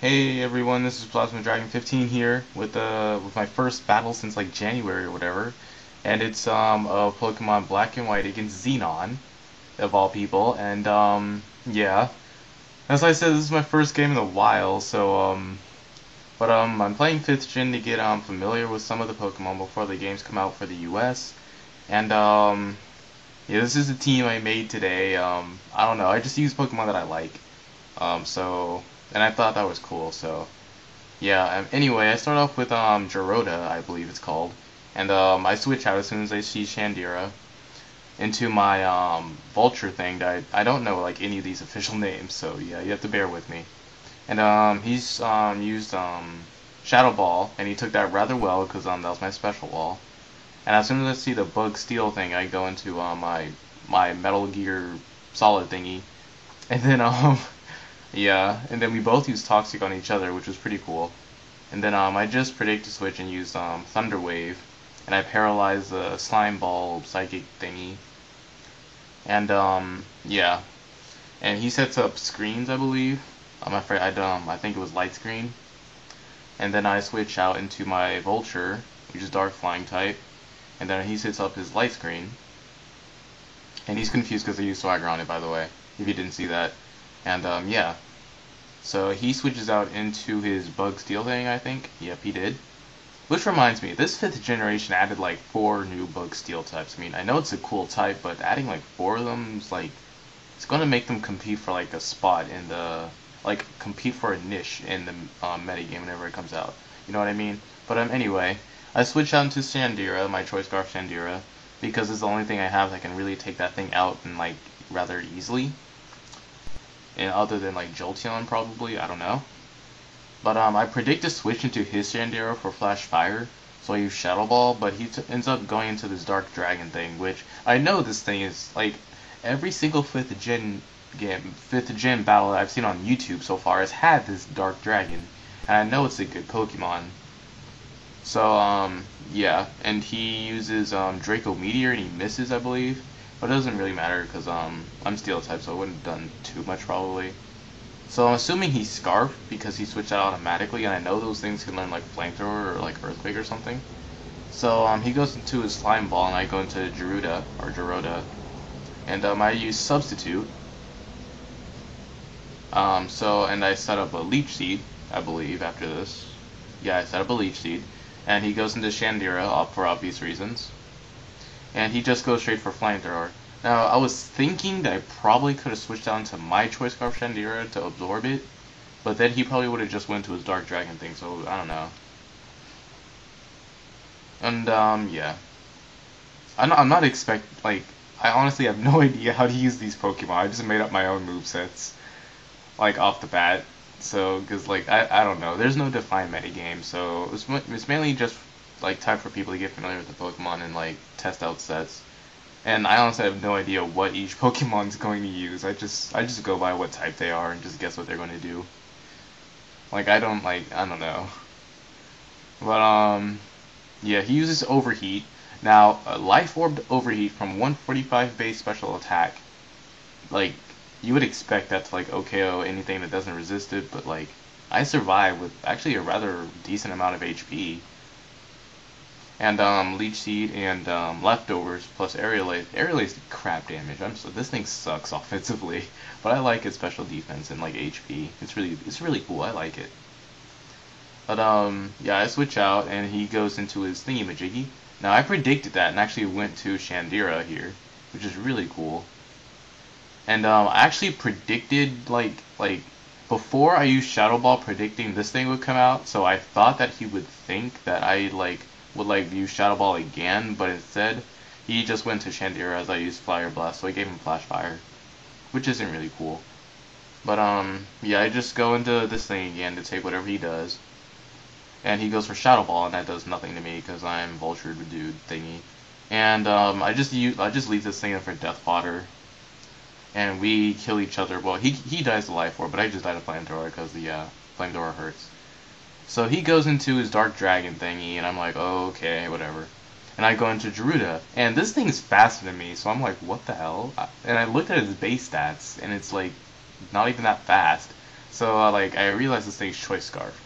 Hey everyone, this is Plasma Dragon 15 here with my first battle since like January or whatever, and it's a Pokemon Black and White against Xenon of all people, and yeah, as I said, this is my first game in a while, I'm playing 5th Gen to get familiar with some of the Pokemon before the games come out for the US, and yeah, this is the team I made today. I don't know, I just use Pokemon that I like, and I thought that was cool, so. Yeah, anyway, I start off with Gerudo, I believe it's called. And I switch out as soon as I see Shandira into my Vulture thing. I don't know like any of these official names, so yeah, you have to bear with me. And he's used Shadow Ball, and he took that rather well because that was my special wall. And as soon as I see the Bug Steel thing, I go into my Metal Gear Solid thingy, and then yeah, and then we both use Toxic on each other, which was pretty cool. And then I just predict to switch and use Thunder Wave, and I paralyze the Slime Ball Psychic thingy. And yeah, and he sets up screens, I believe. I'm afraid I think it was Light Screen. And then I switch out into my Vulture, which is Dark Flying type. And then he sets up his Light Screen. And he's confused because I used Swagger on it, by the way, if you didn't see that. And yeah, so he switches out into his Bug Steel thing, I think. Yep, he did. Which reminds me, this 5th generation added like 4 new Bug Steel types. I mean, I know it's a cool type, but adding like 4 of them is like, it's going to make them compete for like a spot in the, like compete for a niche in the metagame whenever it comes out. You know what I mean? But anyway, I switched out into Shandira, my Choice Scarf Shandira, because it's the only thing I have that can really take that thing out and like rather easily. And other than like Jolteon probably, I don't know. But I predict to switch into his Shandero for Flash Fire, so I use Shadow Ball, but he ends up going into this Dark Dragon thing, which I know this thing is like every single 5th gen battle that I've seen on YouTube so far has had this Dark Dragon, and I know it's a good Pokemon. So yeah, and he uses Draco Meteor and he misses, I believe, but it doesn't really matter because I'm Steel type, so it wouldn't have done too much probably. So I'm assuming he's Scarf because he switched out automatically, and I know those things can learn like Flamethrower or like Earthquake or something. So he goes into his Slime Ball, and I go into Gerudo, and I use Substitute. And I set up a Leech Seed, I believe, after this. Yeah, I set up a Leech Seed, and he goes into Shandira for obvious reasons, and he just goes straight for Flamethrower. Now, I was thinking that I probably could have switched down to my Choice Scarf Shandira to absorb it, but then he probably would have just went to his Dark Dragon thing, so I don't know. And, yeah. I'm not like, I honestly have no idea how to use these Pokemon. I just made up my own movesets, like, off the bat. So, because, like, I don't know. There's no defined metagame, so it's mainly just, like, time for people to get familiar with the Pokemon and, like, test out sets. And I honestly have no idea what each Pokemon's going to use. I just go by what type they are and just guess what they're going to do. Like I don't know. But yeah, he uses Overheat. Now, Life Orb Overheat from 145 base special attack. Like you would expect that to like OKO anything that doesn't resist it, but like I survive with actually a rather decent amount of HP. And Leech Seed and Leftovers plus Aerial Ace. Aerial Ace crap damage. This thing sucks offensively, but I like its special defense and like HP. It's really cool. I like it. But yeah, I switch out and he goes into his thingy-majiggy. Now I predicted that and actually went to Shandira here, which is really cool. And I actually predicted like before I used Shadow Ball predicting this thing would come out, so I thought that he would think that I would like use Shadow Ball again, but instead he just went to Shandira as I used Fire Blast, so I gave him Flash Fire, which isn't really cool. But yeah, I just go into this thing again to take whatever he does, and he goes for Shadow Ball, and that does nothing to me because I'm Vulture dude thingy. And I just leave this thing in for Death Fodder, and we kill each other. Well, he dies to Life Orb, but I just died to Flamethrower because the Flamethrower hurts. So he goes into his Dark Dragon thingy, and I'm like, oh, okay, whatever. And I go into Gerudo, and this thing's faster than me, so I'm like, what the hell? And I looked at his base stats, and it's like, not even that fast. So like I realized this thing's Choice Scarf.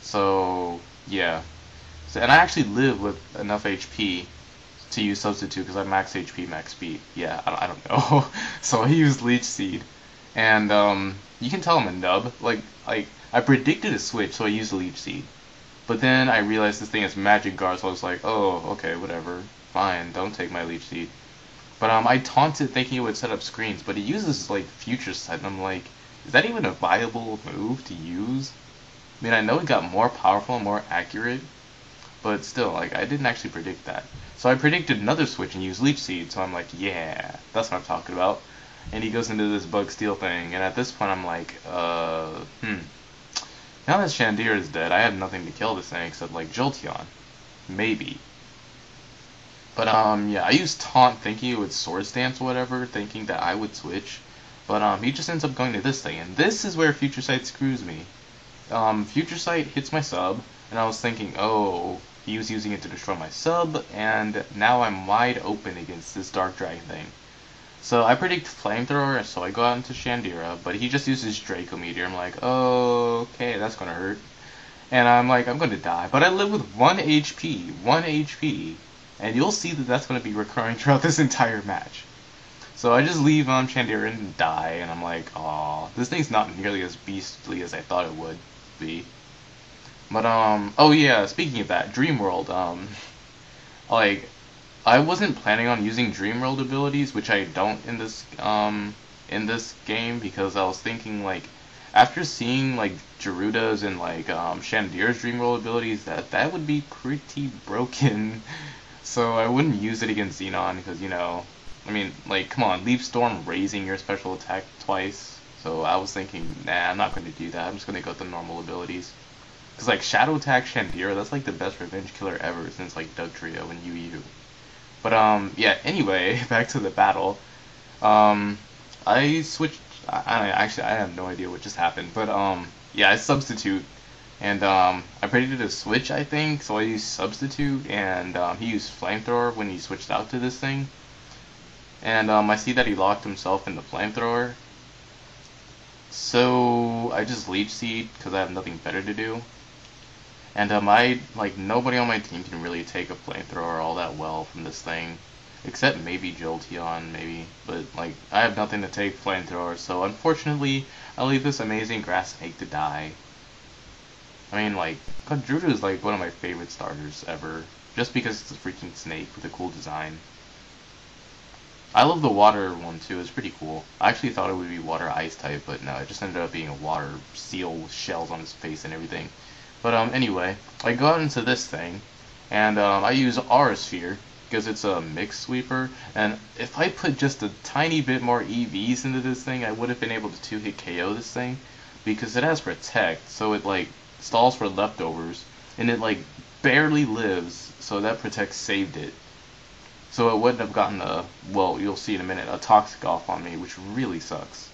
So yeah. So and I actually live with enough HP to use Substitute because I'm max HP, max speed. Yeah, I don't know. So I used Leech Seed, and you can tell I'm a nub. Like I predicted a switch, so I used Leech Seed. But then I realized this thing has Magic Guard, so I was like, oh, okay, whatever, fine, don't take my Leech Seed. But I taunted thinking it would set up screens, but it uses like Future Sight, and I'm like, is that even a viable move to use? I mean, I know it got more powerful and more accurate, but still, like, I didn't actually predict that. So I predicted another switch and used Leech Seed, so I'm like, yeah, that's what I'm talking about. And he goes into this Bug Steel thing, and at this point I'm like, now that Chandier is dead, I have nothing to kill this thing except, like, Jolteon. Maybe. But, yeah, I used Taunt thinking it would Swords Dance or whatever, thinking that I would switch. But, he just ends up going to this thing, and this is where Future Sight screws me. Future Sight hits my sub, and I was thinking, oh, he was using it to destroy my sub, and now I'm wide open against this Dark Dragon thing. So I predict Flamethrower, so I go out into Shandira, but he just uses Draco Meteor. I'm like, oh, okay, that's gonna hurt. And I'm like, I'm gonna die. But I live with 1 HP, 1 HP, and you'll see that that's gonna be recurring throughout this entire match. So I just leave Shandira and die, and I'm like, aw, this thing's not nearly as beastly as I thought it would be. But, oh yeah, speaking of that, Dream World, like, I wasn't planning on using Dream World abilities, which I don't in this game, because I was thinking, like, after seeing, like, Gerudo's and, like, Shandir's Dream World abilities, that would be pretty broken. So I wouldn't use it against Xenon, because, you know, I mean, like, come on, Leaf Storm raising your special attack twice. So I was thinking, nah, I'm not going to do that. I'm just going to go with the normal abilities. Because, like, Shadow Attack Shandira, that's, like, the best revenge killer ever since, like, Dugtrio and UU. But, yeah, anyway, back to the battle. I switched, actually, I have no idea what just happened. But, yeah, I substitute. And, I predicted a switch, I think. So I used Substitute, and, he used Flamethrower when he switched out to this thing. And, I see that he locked himself in the Flamethrower. So I just Leech Seed because I have nothing better to do. And nobody on my team can really take a Flamethrower all that well from this thing. Except maybe Jolteon, maybe. But, like, I have nothing to take Flamethrower, so unfortunately, I'll leave this amazing Grass Snake to die. I mean, like, Gerudo is, like, one of my favorite starters ever. Just because it's a freaking snake with a cool design. I love the water one too, it's pretty cool. I actually thought it would be water ice type, but no, it just ended up being a water seal with shells on his face and everything. But anyway, I go out into this thing, and I use Aura Sphere, because it's a mix sweeper, and if I put just a tiny bit more EVs into this thing, I would have been able to 2-hit KO this thing, because it has Protect, so it like stalls for leftovers, and it like barely lives, so that Protect saved it. So it wouldn't have gotten a, well, you'll see in a minute, a Toxic off on me, which really sucks.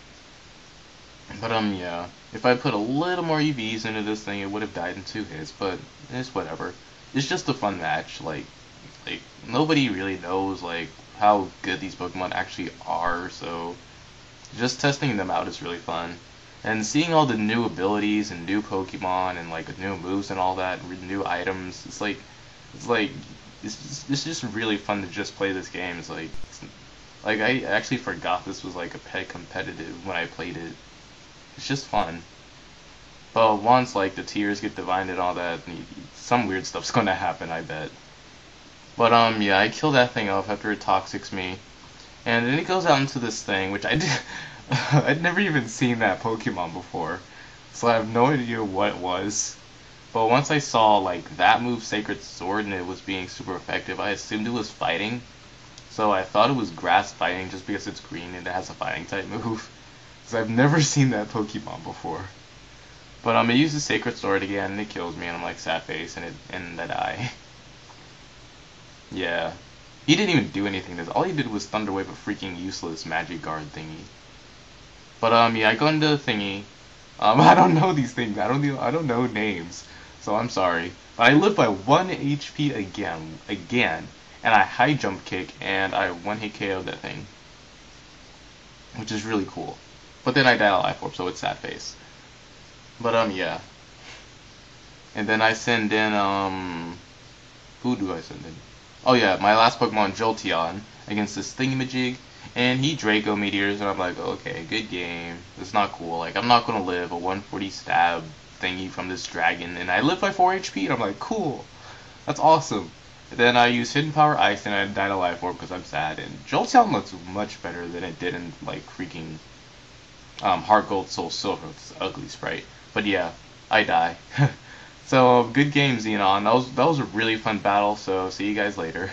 But, yeah. If I put a little more EVs into this thing, it would have died in 2 hits, but it's whatever. It's just a fun match, like, nobody really knows, like, how good these Pokemon actually are, so just testing them out is really fun. And seeing all the new abilities and new Pokemon and, like, new moves and all that, and new items, it's just really fun to just play this game. It's like I actually forgot this was like a pet competitive when I played it. It's just fun. But once like the tiers get divided and all that, some weird stuff's gonna happen, I bet. But yeah, I kill that thing off after it toxics me, and then it goes out into this thing, which I did. I'd never even seen that Pokemon before, so I have no idea what it was. But once I saw, like, that move, Sacred Sword, and it was being super effective, I assumed it was fighting. So I thought it was grass fighting just because it's green and it has a fighting type move. So I've never seen that Pokemon before. But it uses Sacred Sword again, and it kills me, and I'm like, sad face, and I die. Yeah. He didn't even do anything. All he did was Thunder Wave a freaking useless Magic Guard thingy. But, yeah, I go into the thingy. I don't know these things. I don't know names. So I'm sorry. But I live by 1 HP again, and I high jump kick, and I 1-hit KO that thing. Which is really cool. But then I died a life orb, so it's sad face. But yeah. And then I send in who do I send in? Oh yeah, my last Pokemon Jolteon against this thingamajig, and he Draco Meteors, and I'm like, okay, good game. It's not cool. Like, I'm not gonna live a 140 stab thingy from this dragon, and I live by 4 HP, and I'm like, cool. That's awesome. And then I use Hidden Power Ice, and I died a life orb because I'm sad, and Jolteon looks much better than it did in, like, freaking Heart Gold Soul Silver with this ugly sprite. But yeah, I die. So good game, Xenon. That was a really fun battle. So see you guys later.